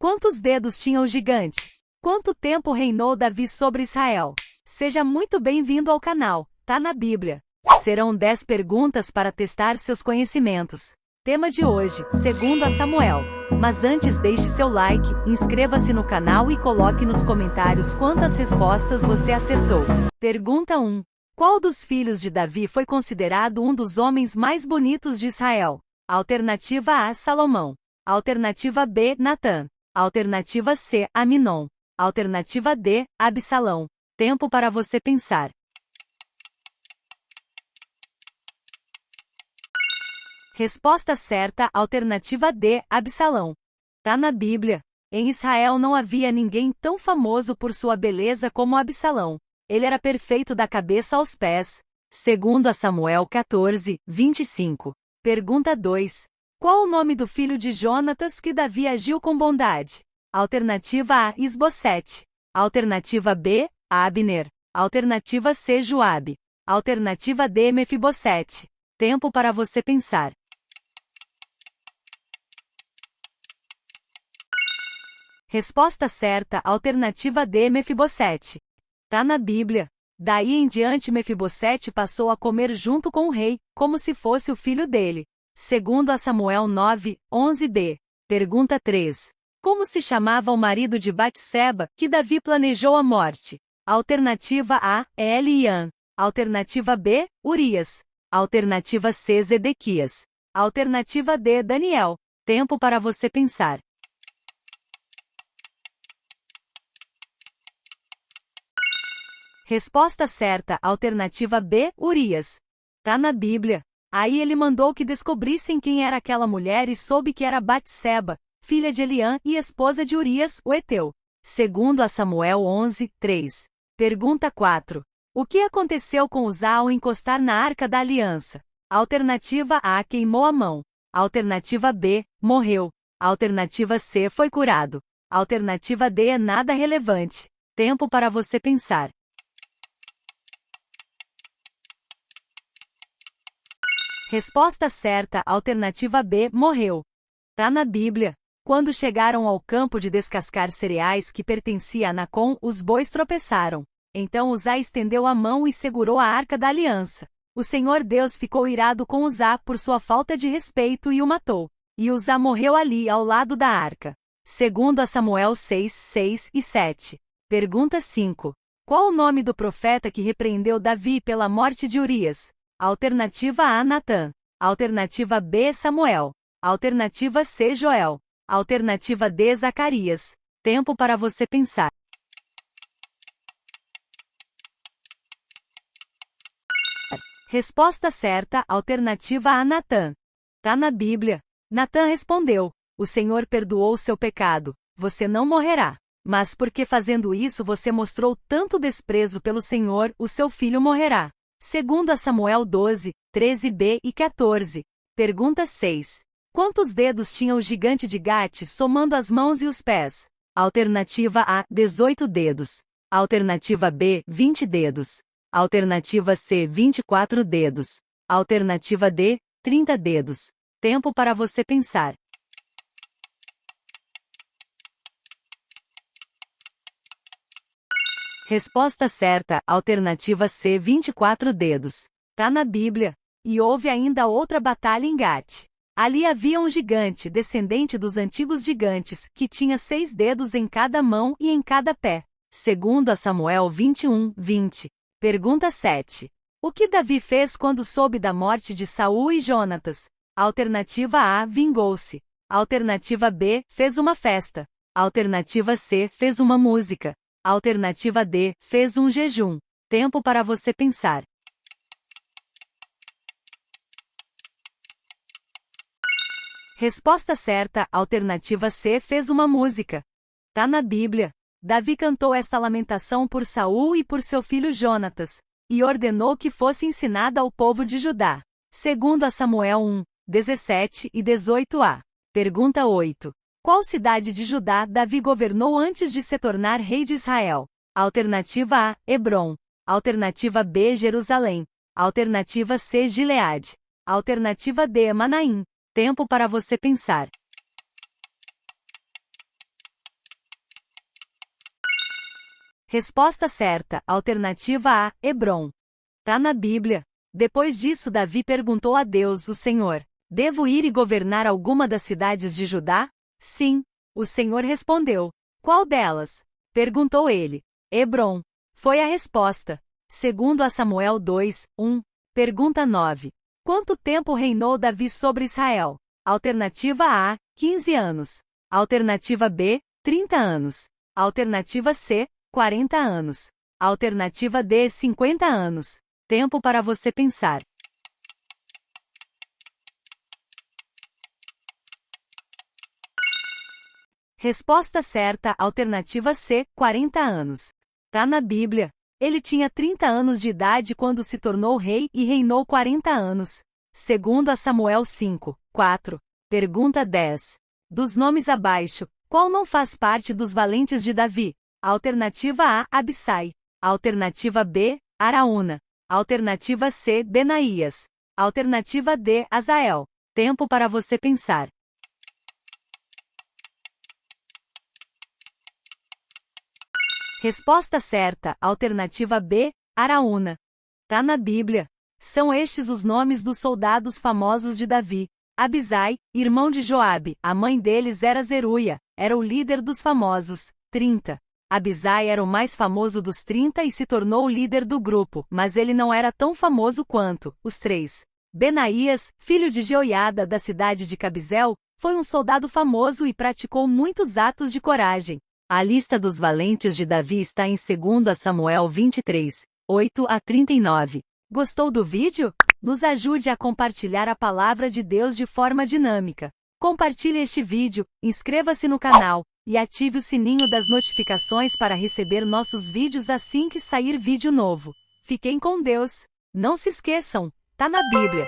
Quantos dedos tinha o gigante? Quanto tempo reinou Davi sobre Israel? Seja muito bem-vindo ao canal, tá na Bíblia. Serão 10 perguntas para testar seus conhecimentos. Tema de hoje, 2 Samuel. Mas antes deixe seu like, inscreva-se no canal e coloque nos comentários quantas respostas você acertou. Pergunta 1. Qual dos filhos de Davi foi considerado um dos homens mais bonitos de Israel? Alternativa A, Salomão. Alternativa B, Natã. Alternativa C, Aminon. Alternativa D, Absalão. Tempo para você pensar. Resposta certa, alternativa D, Absalão. Tá na Bíblia. Em Israel não havia ninguém tão famoso por sua beleza como Absalão. Ele era perfeito da cabeça aos pés. 2 Samuel 14, 25. Pergunta 2. Qual o nome do filho de Jonatas que Davi agiu com bondade? Alternativa A, Isbosete. Alternativa B, Abner. Alternativa C, Joabe. Alternativa D, Mefibosete. Tempo para você pensar. Resposta certa, alternativa D, Mefibosete. Tá na Bíblia. Daí em diante Mefibosete passou a comer junto com o rei, como se fosse o filho dele. 2 Samuel 9, 11b. Pergunta 3. Como se chamava o marido de Batseba, que Davi planejou a morte? Alternativa A, Eliã. Alternativa B, Urias. Alternativa C, Zedequias. Alternativa D, Daniel. Tempo para você pensar. Resposta certa, alternativa B, Urias. Tá na Bíblia. Aí ele mandou que descobrissem quem era aquela mulher e soube que era Batseba, filha de Eliã e esposa de Urias, o Heteu. 2 Samuel 11, 3. Pergunta 4. O que aconteceu com Uzá ao encostar na Arca da Aliança? Alternativa A, queimou a mão. Alternativa B, morreu. Alternativa C, foi curado. Alternativa D, é nada relevante. Tempo para você pensar. Resposta certa, alternativa B, morreu. Tá na Bíblia. Quando chegaram ao campo de descascar cereais que pertencia a Nacon, os bois tropeçaram. Então Uzá estendeu a mão e segurou a Arca da Aliança. O Senhor Deus ficou irado com Uzá por sua falta de respeito e o matou. E Uzá morreu ali ao lado da arca. 2 Samuel 6, 6 e 7. Pergunta 5. Qual o nome do profeta que repreendeu Davi pela morte de Urias? Alternativa A, Natã. Alternativa B, Samuel. Alternativa C, Joel. Alternativa D, Zacarias. Tempo para você pensar. Resposta certa, alternativa A, Natã. Tá na Bíblia. Natã respondeu: o Senhor perdoou seu pecado, você não morrerá. Mas porque fazendo isso você mostrou tanto desprezo pelo Senhor, o seu filho morrerá. 2 Samuel 12, 13b e 14. Pergunta 6. Quantos dedos tinha o gigante de Gate somando as mãos e os pés? Alternativa A, 18 dedos. Alternativa B, 20 dedos. Alternativa C, 24 dedos. Alternativa D, 30 dedos. Tempo para você pensar. Resposta certa, alternativa C, 24 dedos. Tá na Bíblia. E houve ainda outra batalha em Gate. Ali havia um gigante, descendente dos antigos gigantes, que tinha 6 dedos em cada mão e em cada pé. 2 Samuel 21, 20. Pergunta 7. O que Davi fez quando soube da morte de Saul e Jonatas? Alternativa A, vingou-se. Alternativa B, fez uma festa. Alternativa C, fez uma música. Alternativa D, fez um jejum. Tempo para você pensar. Resposta certa, alternativa C, fez uma música. Tá na Bíblia. Davi cantou esta lamentação por Saul e por seu filho Jonatas, e ordenou que fosse ensinada ao povo de Judá. 2 Samuel 1, 17 e 18a. Pergunta 8. Qual cidade de Judá Davi governou antes de se tornar rei de Israel? Alternativa A, Hebrom. Alternativa B, Jerusalém. Alternativa C, Gileade. Alternativa D, Manaim. Tempo para você pensar. Resposta certa, alternativa A, Hebrom. Tá na Bíblia. Depois disso Davi perguntou a Deus, o Senhor: devo ir e governar alguma das cidades de Judá? Sim. O Senhor respondeu: qual delas? Perguntou ele. Hebrom. Foi a resposta. Segundo a Samuel 2, 1. Pergunta 9. Quanto tempo reinou Davi sobre Israel? Alternativa A, 15 anos. Alternativa B, 30 anos. Alternativa C, 40 anos. Alternativa D, 50 anos. Tempo para você pensar. Resposta certa, alternativa C, 40 anos. Tá na Bíblia. Ele tinha 30 anos de idade quando se tornou rei e reinou 40 anos. Segundo a Samuel 5, 4. Pergunta 10. Dos nomes abaixo, qual não faz parte dos valentes de Davi? Alternativa A, Abissai. Alternativa B, Araúna. Alternativa C, Benaías. Alternativa D, Azael. Tempo para você pensar. Resposta certa, alternativa B, Araúna. Tá na Bíblia. São estes os nomes dos soldados famosos de Davi. Abisai, irmão de Joabe, a mãe deles era Zeruia, era o líder dos famosos, 30. Abisai era o mais famoso dos 30 e se tornou o líder do grupo, mas ele não era tão famoso quanto os 3. Benaías, filho de Jeoiada da cidade de Cabizel, foi um soldado famoso e praticou muitos atos de coragem. A lista dos valentes de Davi está em 2 Samuel 23, 8 a 39. Gostou do vídeo? Nos ajude a compartilhar a palavra de Deus de forma dinâmica. Compartilhe este vídeo, inscreva-se no canal e ative o sininho das notificações para receber nossos vídeos assim que sair vídeo novo. Fiquem com Deus. Não se esqueçam, tá na Bíblia.